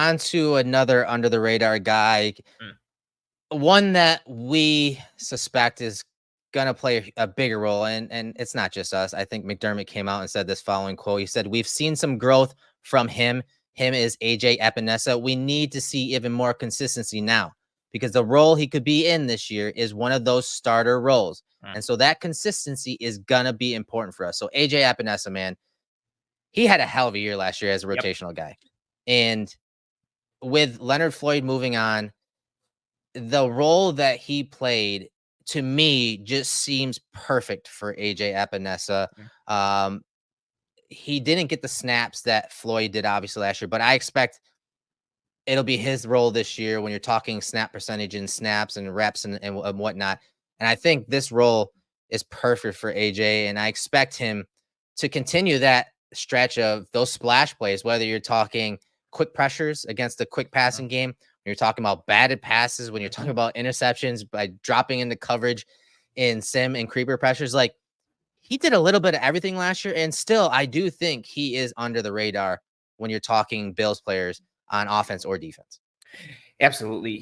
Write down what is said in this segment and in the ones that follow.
On to another under the radar guy, Mm. one that we suspect is gonna play a bigger role, and it's not just us. I think McDermott came out and said this following quote. He said, "We've seen some growth from him. Him is AJ Epinesa. We need to see even more consistency now because the role he could be in this year is one of those starter roles. Mm. And so that consistency is gonna be important for us." So AJ Epinesa, man, he had a hell of a year last year as a Yep. rotational guy. And with Leonard Floyd moving on, the role that he played to me just seems perfect for AJ Epinesa. Mm. Um, he didn't get the snaps that Floyd did obviously last year, but I expect it'll be his role this year when you're talking snap percentage and snaps and reps and whatnot. And I think this role is perfect for AJ, and I expect him to continue that stretch of those splash plays, whether you're talking quick pressures against the quick Mm. passing game, when you're talking about batted passes, when you're talking Mhm. about interceptions by dropping into coverage in sim and creeper pressures. Like, he did a little bit of everything last year, and still, I do think he is under the radar when you're talking Bills players on offense or defense. Absolutely.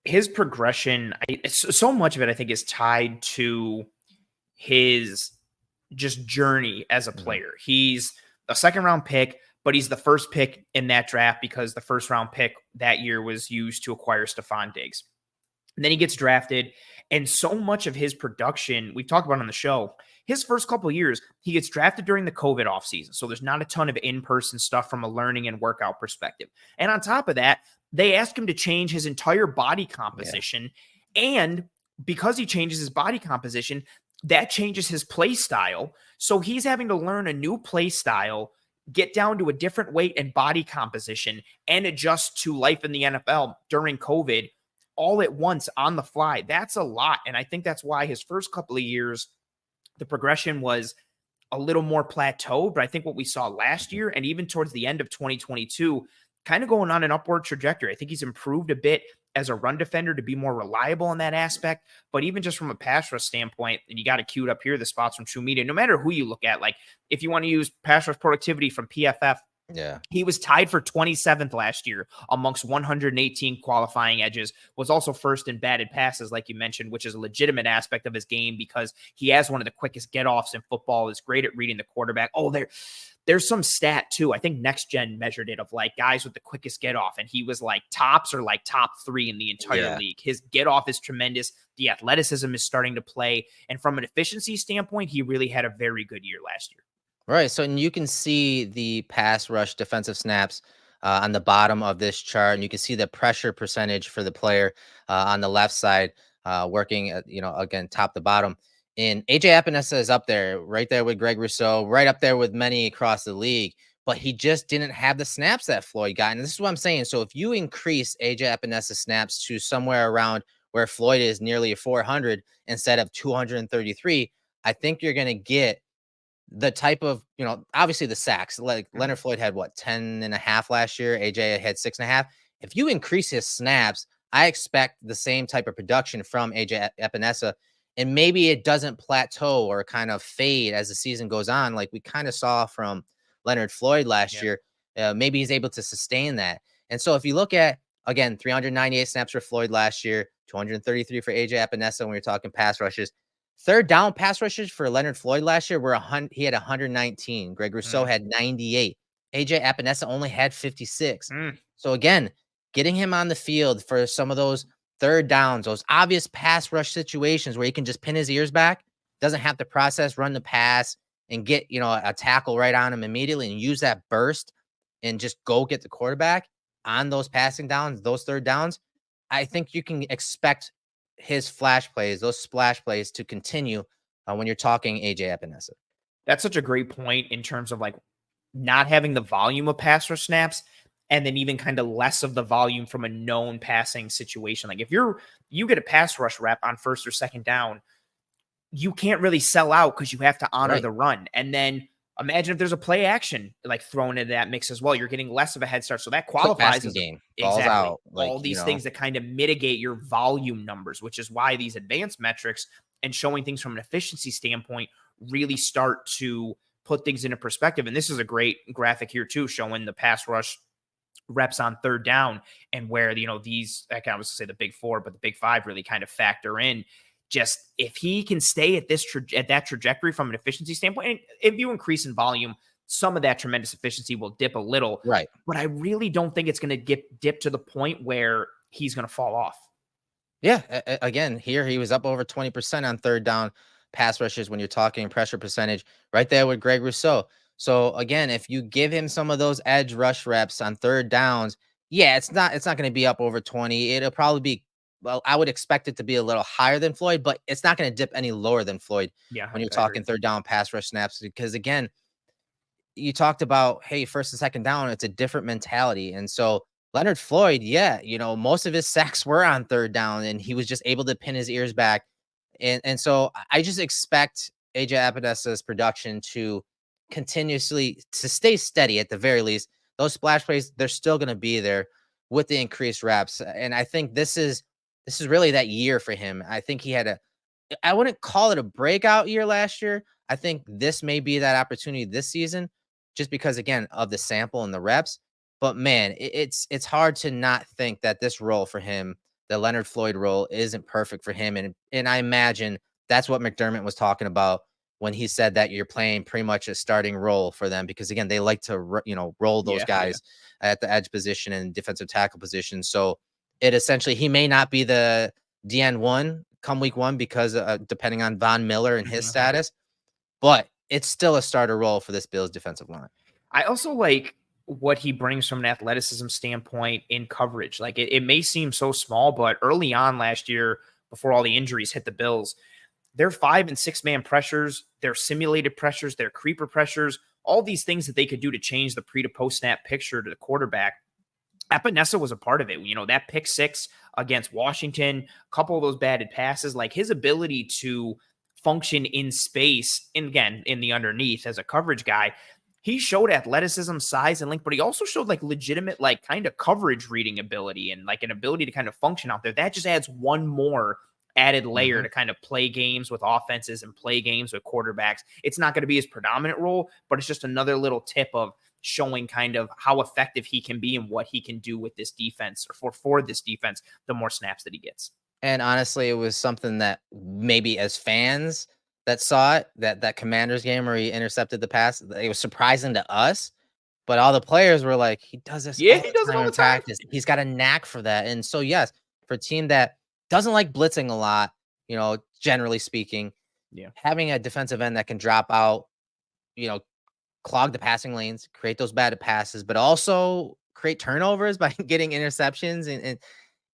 His progression, so much of it, I think, is tied to his just journey as a Mhm. player. He's a second round pick, but he's the first pick in that draft because the first round pick that year was used to acquire Stephon Diggs. And then he gets drafted, and so much of his production, we've talked about on the show, his first couple of years, he gets drafted during the COVID offseason. So there's not a ton of in-person stuff from a learning and workout perspective. And on top of that, they ask him to change his entire body Yeah. composition. And because he changes his body composition, that changes his play style. So he's having to learn a new play style, get down to a different weight and body composition, and adjust to life in the NFL during COVID all at once on the fly. That's a lot. And I think that's why his first couple of years, the progression was a little more plateaued. But I think what we saw last Mhm. year and even towards the end of 2022, kind of going on an upward trajectory. I think he's improved a bit as a run defender to be more reliable in that aspect. But even just from a pass rush standpoint, and you got it queued up here, the spots from True Media, no matter who you look at, like if you want to use pass rush productivity from PFF, Yeah. he was tied for 27th last year amongst 118 qualifying edges, was also first in batted passes, like you mentioned, which is a legitimate aspect of his game because he has one of the quickest get-offs in football, is great at reading the quarterback. Oh, there's some stat too. I think Next Gen measured it of like guys with the quickest get-off, and he was like tops or like top 3 in the entire Yeah. league. His get-off is tremendous. The athleticism is starting to play. And from an efficiency standpoint, he really had a very good year last year. Right. So, and you can see the pass rush defensive snaps on the bottom of this chart, and you can see the pressure percentage for the player on the left side, working, again, top to bottom. And AJ Epinesa is up there, right there with Greg Rousseau, right up there with many across the league. But he just didn't have the snaps that Floyd got. And this is what I'm saying. So, if you increase AJ Epinesa snaps to somewhere around where Floyd is nearly a 400 instead of 233, I think you're going to get the type of, obviously the sacks. Like Leonard Floyd had what, 10 and a half last year. AJ had 6.5. If you increase his snaps, I expect the same type of production from AJ Epinesa. And maybe it doesn't plateau or kind of fade as the season goes on, like we kind of saw from Leonard Floyd last Yeah. year. Maybe he's able to sustain that. And so if you look at, again, 398 snaps for Floyd last year, 233 for AJ Epinesa when we're talking pass rushes. Third down pass rushes for Leonard Floyd last year were he had 119. Greg Rousseau Mm. had 98. AJ Epinesa only had 56. Mm. So again, getting him on the field for some of those third downs, those obvious pass rush situations where he can just pin his ears back, doesn't have to process, run the pass, and get a tackle right on him immediately, and use that burst and just go get the quarterback on those passing downs, those third downs. I think you can expect his flash plays, those splash plays, to continue when you're talking AJ Epinesa. That's such a great point in terms of like not having the volume of pass rush snaps and then even kind of less of the volume from a known passing situation. Like if you get a pass rush rep on first or second down, you can't really sell out because you have to honor Right. the run. And then imagine if there's a play action like thrown into that mix as well. You're getting less of a head start. So that Quick qualifies passing as game, balls exactly out, all like, these things that kind of mitigate your volume numbers, which is why these advanced metrics and showing things from an efficiency standpoint really start to put things into perspective. And this is a great graphic here too, showing the pass rush reps on third down, and where, these, I kind of say the big four, but the big five really kind of factor in. Just if he can stay at at that trajectory from an efficiency standpoint, and if you increase in volume, some of that tremendous efficiency will dip a little. Right. But I really don't think it's going to dip to the point where he's going to fall off. Yeah. Again, here he was up over 20% on third down pass rushes when you're talking pressure percentage, right there with Greg Rousseau. So again, if you give him some of those edge rush reps on third downs, yeah, it's not going to be up over 20. It'll probably be, well, I would expect it to be a little higher than Floyd, but it's not going to dip any lower than Floyd Yeah, when you're I agree. talking third down pass rush snaps. Because again, you talked about, hey, first and second down, it's a different mentality. And so Leonard Floyd, yeah, most of his sacks were on third down and he was just able to pin his ears back. And so I just expect AJ Epenesa's production to continuously to stay steady at the very least. Those splash plays, they're still going to be there with the increased reps. And I think this is really that year for him. I think he had I wouldn't call it a breakout year last year. I think this may be that opportunity this season, just because again of the sample and the reps. But man, it's hard to not think that this role for him, the Leonard Floyd role, isn't perfect for him. And I imagine that's what McDermott was talking about when he said that you're playing pretty much a starting role for them, because again they like to roll those Yeah, yeah. guys at the edge position and defensive tackle position. So it essentially, he may not be the DN1 come week one because depending on Von Miller and his Mhm. status, but it's still a starter role for this Bills defensive line. I also like what he brings from an athleticism standpoint in coverage. Like it may seem so small, but early on last year, before all the injuries hit the Bills, their 5 and 6 man pressures, their simulated pressures, their creeper pressures, all these things that they could do to change the pre to post snap picture to the quarterback. Epinesa was a part of it. That pick six against Washington, a couple of those batted passes, like his ability to function in space, and again, in the underneath as a coverage guy, he showed athleticism, size, and length, but he also showed like legitimate, like kind of coverage reading ability and like an ability to kind of function out there. That just adds one more added layer Mhm. to kind of play games with offenses and play games with quarterbacks. It's not going to be his predominant role, but it's just another little tip of showing kind of how effective he can be and what he can do with this defense, or for this defense, the more snaps that he gets. And honestly, it was something that maybe as fans that saw it, that Commanders game where he intercepted the pass, it was surprising to us. But all the players were like, he does this Yeah, all he the does it time all in the time. practice. He's got a knack for that. And so, yes, for a team that doesn't like blitzing a lot, generally speaking, Yeah. having a defensive end that can drop out, you know, clog the passing lanes, create those bad passes, but also create turnovers by getting interceptions. And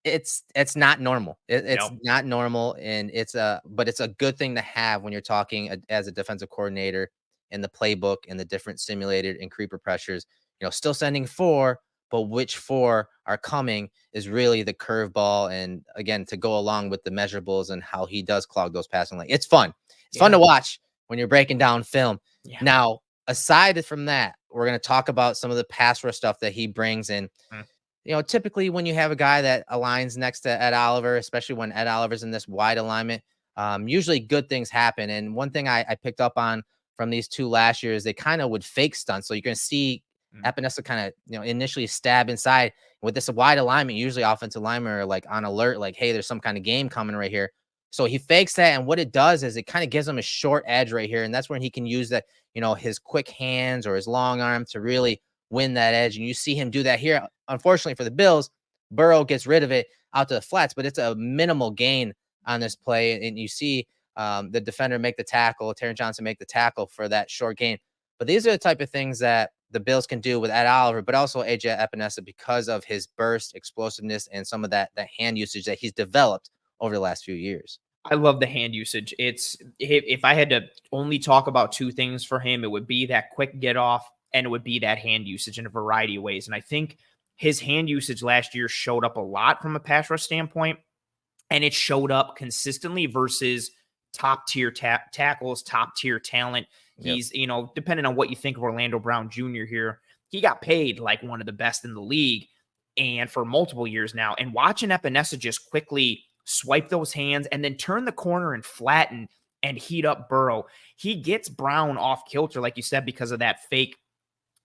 it's not normal. It's No. not normal, and but it's a good thing to have when you're talking as a defensive coordinator in the playbook and the different simulated and creeper pressures. Still sending four, but which four are coming is really the curveball. And again, to go along with the measurables and how he does clog those passing lanes, it's fun. It's fun Yeah. to watch when you're breaking down film. Yeah. Now, aside from that, we're going to talk about some of the pass rush stuff that he brings in. Mm. Typically when you have a guy that aligns next to Ed Oliver, especially when Ed Oliver's in this wide alignment, usually good things happen. And one thing I picked up on from these two last year is they kind of would fake stunts. So you're going to see Mm. Epinesa kind of, initially stab inside with this wide alignment. Usually offensive linemen are like on alert, like, hey, there's some kind of game coming right here. So he fakes that. And what it does is it kind of gives him a short edge right here. And that's when he can use that, his quick hands or his long arm to really win that edge. And you see him do that here. Unfortunately for the Bills, Burrow gets rid of it out to the flats, but it's a minimal gain on this play. And you see the defender make the tackle, Terrence Johnson make the tackle for that short gain. But these are the type of things that the Bills can do with Ed Oliver, but also AJ Epinesa because of his burst, explosiveness, and some of that hand usage that he's developed over the last few years. I love the hand usage. It's if I had to only talk about two things for him, it would be that quick get off and it would be that hand usage in a variety of ways. And I think his hand usage last year showed up a lot from a pass rush standpoint, and it showed up consistently versus top tier tackles, top tier talent. Yep. He's, depending on what you think of Orlando Brown Jr. here, he got paid like one of the best in the league and for multiple years now. And watching Epinesa just quickly swipe those hands and then turn the corner and flatten and heat up Burrow. He gets Brown off kilter, like you said, because of that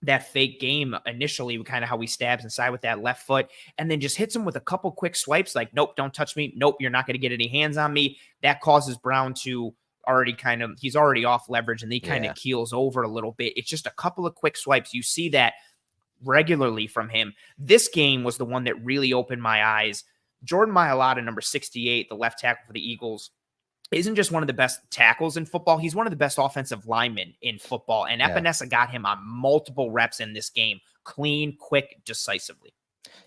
that fake game initially, kind of how he stabs inside with that left foot, and then just hits him with a couple quick swipes like, nope, don't touch me. Nope, you're not going to get any hands on me. That causes Brown to he's already off leverage, and he kind of Yeah. keels over a little bit. It's just a couple of quick swipes. You see that regularly from him. This game was the one that really opened my eyes. Jordan Mailata, number 68, the left tackle for the Eagles, isn't just one of the best tackles in football. He's one of the best offensive linemen in football. And Yeah. Epenesa got him on multiple reps in this game. Clean, quick, decisively.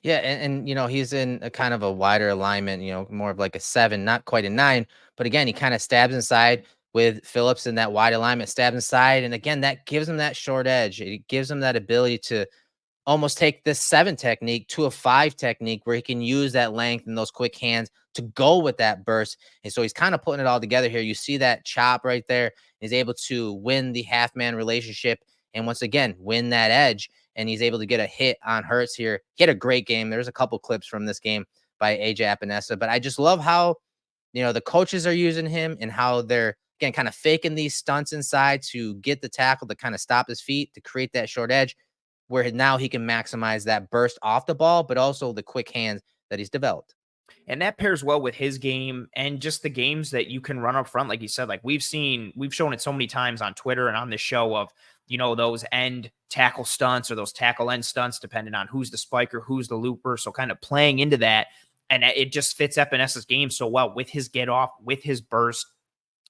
Yeah, and he's in a kind of a wider alignment, more of like a 7, not quite a 9. But again, he kind of stabs inside with Phillips in that wide alignment, stabs inside. And again, that gives him that short edge. It gives him that ability to almost take this 7 technique to a 5 technique where he can use that length and those quick hands to go with that burst. And so he's kind of putting it all together here. You see that chop right there. He's able to win the half man relationship and once again win that edge. And he's able to get a hit on Hurts here. He had a great game. There's a couple clips from this game by AJ Epenesa, but I just love how the coaches are using him and how they're again kind of faking these stunts inside to get the tackle to kind of stop his feet to create that short edge where now he can maximize that burst off the ball, but also the quick hands that he's developed. And that pairs well with his game and just the games that you can run up front. Like you said, like we've shown it so many times on Twitter and on this show of, those end tackle stunts or those tackle end stunts, depending on who's the spiker, who's the looper. So kind of playing into that. And it just fits Epenesa's game so well with his get off, with his burst.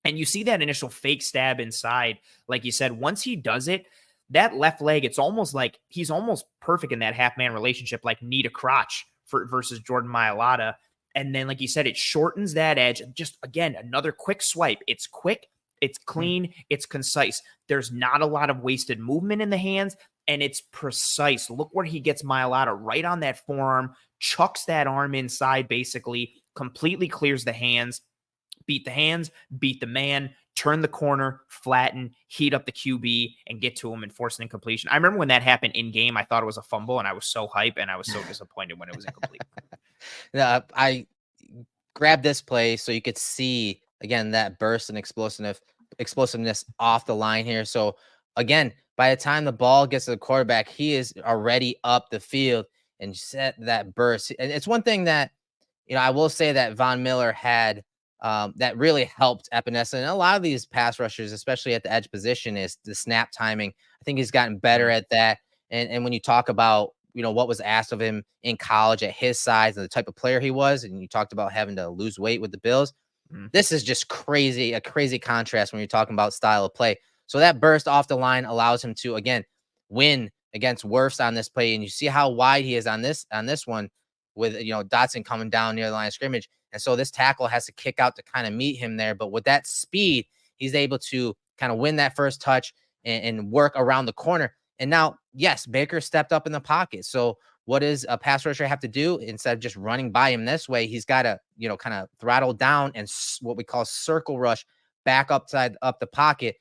And you see that initial fake stab inside. Like you said, once he does it, that left leg, it's almost like he's almost perfect in that half man relationship, like knee to crotch versus Jordan Mailata. And then, like you said, it shortens that edge. Just again, another quick swipe. It's quick, it's clean, it's concise. There's not a lot of wasted movement in the hands, and it's precise. Look where he gets Mailata right on that forearm, chucks that arm inside, basically, completely clears the hands, beat the man, turn the corner, flatten, heat up the QB, and get to him and force an incompletion. I remember when that happened in game, I thought it was a fumble, and I was so hype, and I was so disappointed when it was incomplete. I grabbed this play so you could see again that burst and explosiveness off the line here. So again, by the time the ball gets to the quarterback, he is already up the field and set that burst. And it's one thing that I will say that Von Miller had that really helped Epenesa and a lot of these pass rushers, especially at the edge position, is the snap timing. I think he's gotten better at that. And when you talk about what was asked of him in college at his size and the type of player he was, and you talked about having to lose weight with the Bills, this is just a crazy contrast when you're talking about style of play. So that burst off the line allows him to again win against Wirfs on this play, and you see how wide he is on this one with Dotson coming down near the line of scrimmage. And so this tackle has to kick out to kind of meet him there. But with that speed, he's able to kind of win that first touch and work around the corner. And now, yes, Baker stepped up in the pocket. So what does a pass rusher have to do? Instead of just running by him this way, he's got to, kind of throttle down and what we call circle rush back up the pocket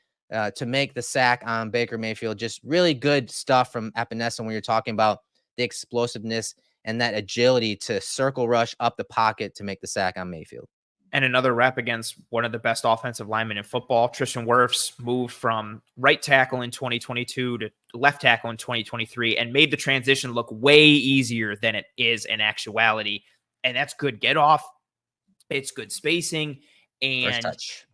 to make the sack on Baker Mayfield. Just really good stuff from Epenesa when you're talking about the explosiveness and that agility to circle rush up the pocket to make the sack on Mayfield. And another rep against one of the best offensive linemen in football. Tristan Wirfs moved from right tackle in 2022 to left tackle in 2023 and made the transition look way easier than it is in actuality. And that's good get off. It's good spacing. And first touch.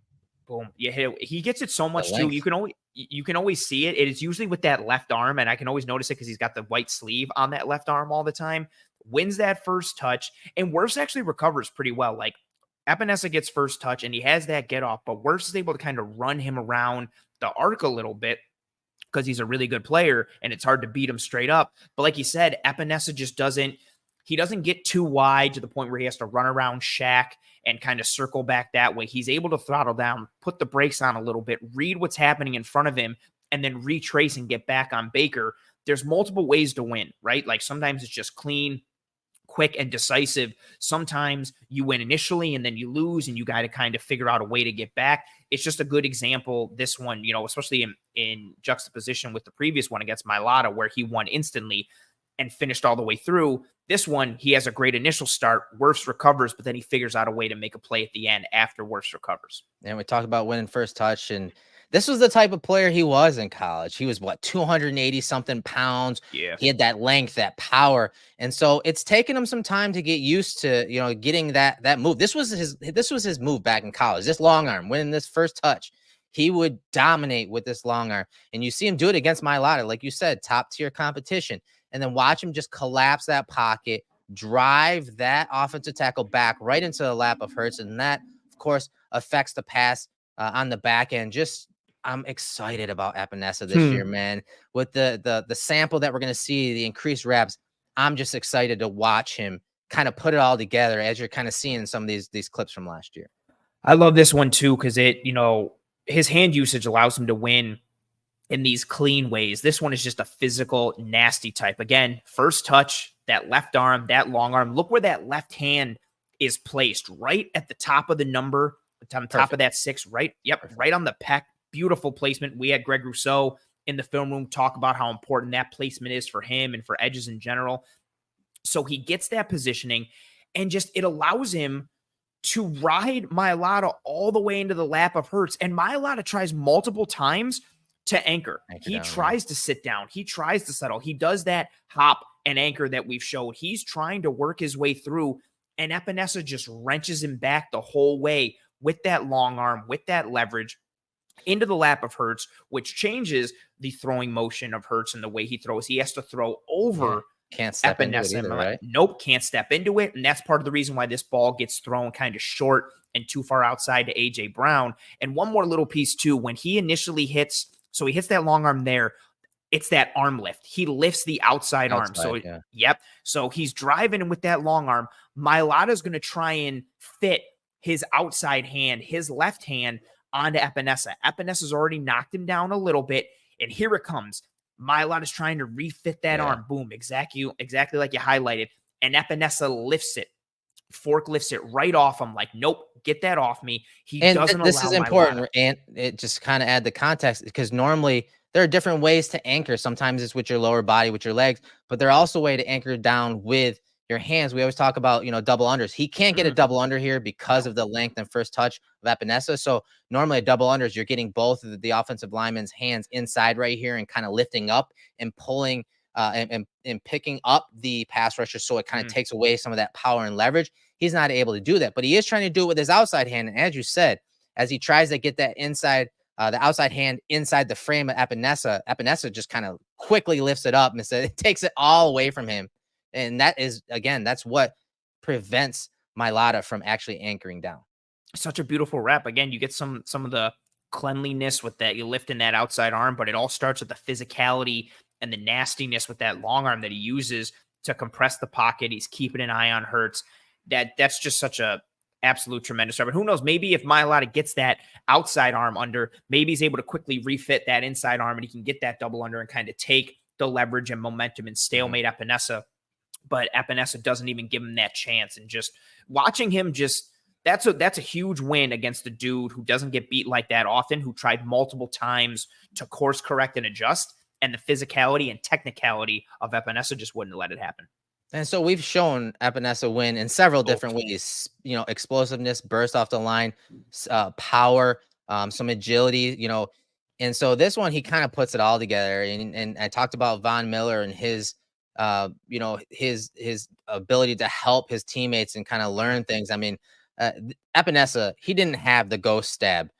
Boom. You hit it. He gets it so much too. You can always see it. It is usually with that left arm, and I can always notice it because he's got the white sleeve on that left arm all the time. Wins that first touch, and Wirfs actually recovers pretty well. Like Epenesa gets first touch, and he has that get off, but Wirfs is able to kind of run him around the arc a little bit because he's a really good player, and it's hard to beat him straight up. But like you said, Epenesa just doesn't get too wide to the point where he has to run around Shaq and kind of circle back that way. He's able to throttle down, put the brakes on a little bit, read what's happening in front of him, and then retrace and get back on Baker. There's multiple ways to win, right? Like sometimes it's just clean, quick, and decisive. Sometimes you win initially and then you lose and you got to kind of figure out a way to get back. It's just a good example, this one, especially in juxtaposition with the previous one against Mailata, where he won instantly and finished all the way through. This one, he has a great initial start. Wirfs recovers, but then he figures out a way to make a play at the end after Wirfs recovers. And we talked about winning first touch, and This was the type of player he was in college. He was what, 280 something pounds. Yeah. He had that length, that power. And so it's taken him some time to get used to, getting that move. This was his move back in college. This long arm, winning this first touch. He would dominate with this long arm. And you see him do it against Mailata, like you said, top tier competition. And then watch him just collapse that pocket, drive that offensive tackle back right into the lap of Hurts. And that, of course, affects the pass on the back end. Just I'm excited about Epenesa this year, man. With the sample that we're going to see, the increased reps, I'm just excited to watch him kind of put it all together as you're kind of seeing some of these clips from last year. I love this one too because his hand usage allows him to win in these clean ways. This one is just a physical, nasty type. Again, first touch, that left arm, that long arm. Look where that left hand is placed, right at the top of the number, on top of that 6, right? Yep, Perfect. right on the pec. Beautiful placement. We had Greg Rousseau in the film room talk about how important that placement is for him and for edges in general. So he gets that positioning and just it allows him to ride Mailata all the way into the lap of Hurts. And Mailata tries multiple times to anchor. He tries to sit down. He tries to settle. He does that hop and anchor that we've showed. He's trying to work his way through, and Epenesa just wrenches him back the whole way with that long arm, with that leverage into the lap of Hurts, which changes the throwing motion of Hurts and the way he throws. He has to throw over Can't step into it Epenesa. either, right? Nope, can't step into it. And that's part of the reason why this ball gets thrown kind of short and too far outside to A.J. Brown. And one more little piece, too. When he initially hits, so he hits that long arm there, it's that arm lift. He lifts the outside arm. So, yep. So he's driving with that long arm. Mailata's going to try and fit his outside hand, his left hand, onto Epenesa. Epenesa's already knocked him down a little bit. And here it comes. Mailata's trying to refit that arm. Boom. Exactly like you highlighted. And Epenesa lifts it. Fork lifts it right off him. Like, nope, get that off me. This is important, and it just kind of add the context because normally there are different ways to anchor. Sometimes it's with your lower body, with your legs, but there are also a way to anchor down with your hands. We always talk about, double unders. He can't get a double under here because of the length and first touch of Epenesa. So normally a double unders, you're getting both of the offensive lineman's hands inside right here and kind of lifting up and pulling and picking up the pass rusher. So it kind of takes away some of that power and leverage. He's not able to do that, but he is trying to do it with his outside hand. And as you said, as he tries to get that inside, the outside hand inside the frame of Epenesa, Epenesa just kind of quickly lifts it up and it takes it all away from him. And that is, again, that's what prevents Mailata from actually anchoring down. Such a beautiful rep. Again, you get some of the cleanliness with that. You lift in that outside arm, but it all starts with the physicality and the nastiness with that long arm that he uses to compress the pocket. He's keeping an eye on Hurts. That's just such a absolute tremendous rep. But who knows? Maybe if Mailata gets that outside arm under, maybe he's able to quickly refit that inside arm and he can get that double under and kind of take the leverage and momentum and stalemate Epenesa. But Epenesa doesn't even give him that chance. And just watching him that's a huge win against a dude who doesn't get beat like that often, who tried multiple times to course correct and adjust. And the physicality and technicality of Epenesa just wouldn't let it happen. And so we've shown Epenesa win in several different ways, explosiveness, burst off the line, power, some agility, and so this one, he kind of puts it all together. And I talked about Von Miller and his, his ability to help his teammates and kind of learn things. I mean, Epenesa, he didn't have the ghost stab,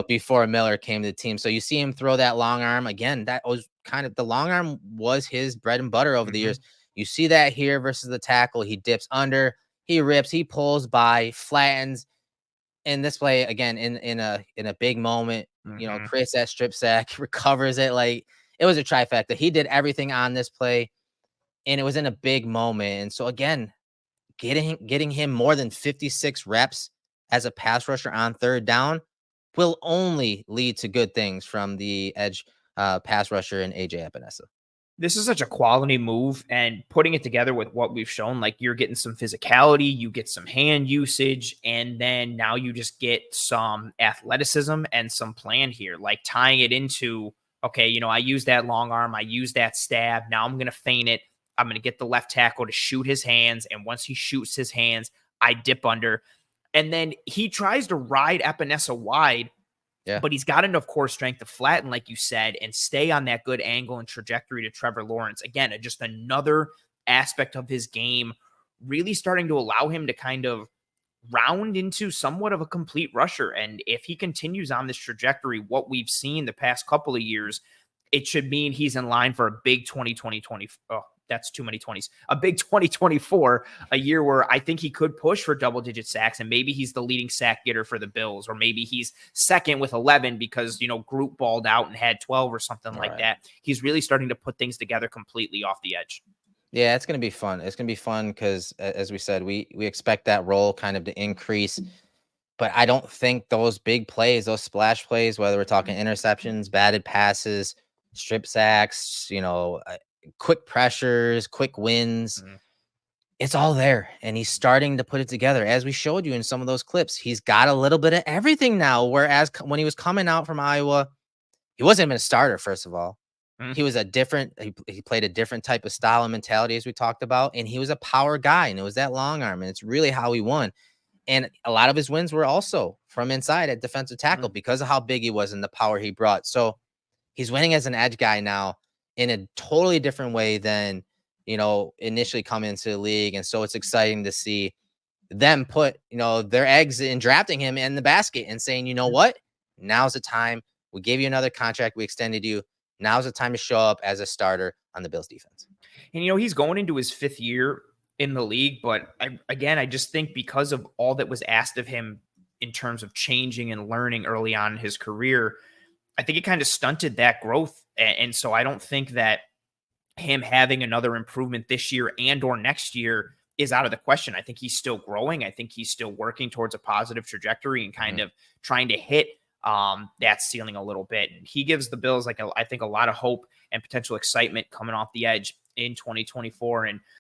before Miller came to the team. So you see him throw that long arm again. That was kind of the long arm was his bread and butter over the years. You see that here versus the tackle. He dips under, he rips, he pulls by, flattens. In this play again, in a big moment, creates that strip sack, recovers it. Like it was a trifecta. He did everything on this play, and it was in a big moment. And so again, getting him more than 56 reps as a pass rusher on third down will only lead to good things from the edge pass rusher and AJ Epenesa. This is such a quality move, and putting it together with what we've shown, like you're getting some physicality, you get some hand usage, and then now you just get some athleticism and some plan here, like tying it into, okay, I use that long arm, I use that stab, now I'm going to feint it, I'm going to get the left tackle to shoot his hands, and once he shoots his hands, I dip under, and then he tries to ride Epenesa wide, Yeah. but he's got enough core strength to flatten, like you said, and stay on that good angle and trajectory to Trevor Lawrence. Again, just another aspect of his game, really starting to allow him to kind of round into somewhat of a complete rusher. And if he continues on this trajectory, what we've seen the past couple of years, it should mean he's in line for a big 2020. Oh, that's too many 20s. A big 2024, a year where I think he could push for double digit sacks, and maybe he's the leading sack getter for the Bills, or maybe he's second with 11 because, Group balled out and had 12 or something like Right. that. He's really starting to put things together completely off the edge. Yeah, it's gonna be fun. It's gonna be fun because, as we said, we expect that role kind of to increase. But I don't think those big plays, those splash plays, whether we're talking interceptions, batted passes, strip sacks, quick pressures, quick wins, Mhm. it's all there. And he's starting to put it together. As we showed you in some of those clips, he's got a little bit of everything now. Whereas when he was coming out from Iowa, he wasn't even a starter, first of all. Mhm. He played a different type of style and mentality, as we talked about. And he was a power guy, and it was that long arm. And it's really how he won. And a lot of his wins were also from inside at defensive tackle Mhm. because of how big he was and the power he brought. So he's winning as an edge guy now in a totally different way than, initially come into the league. And so it's exciting to see them put, their eggs in drafting him in the basket and saying, you know what? Now's the time. We gave you another contract. We extended you. Now's the time to show up as a starter on the Bills defense. And he's going into his 5th year in the league, but I just think because of all that was asked of him in terms of changing and learning early on in his career, I think it kind of stunted that growth. And so I don't think that him having another improvement this year and or next year is out of the question. I think he's still growing. I think he's still working towards a positive trajectory and kind Mhm. of trying to hit that ceiling a little bit. And he gives the Bills I think a lot of hope and potential excitement coming off the edge in 2024. And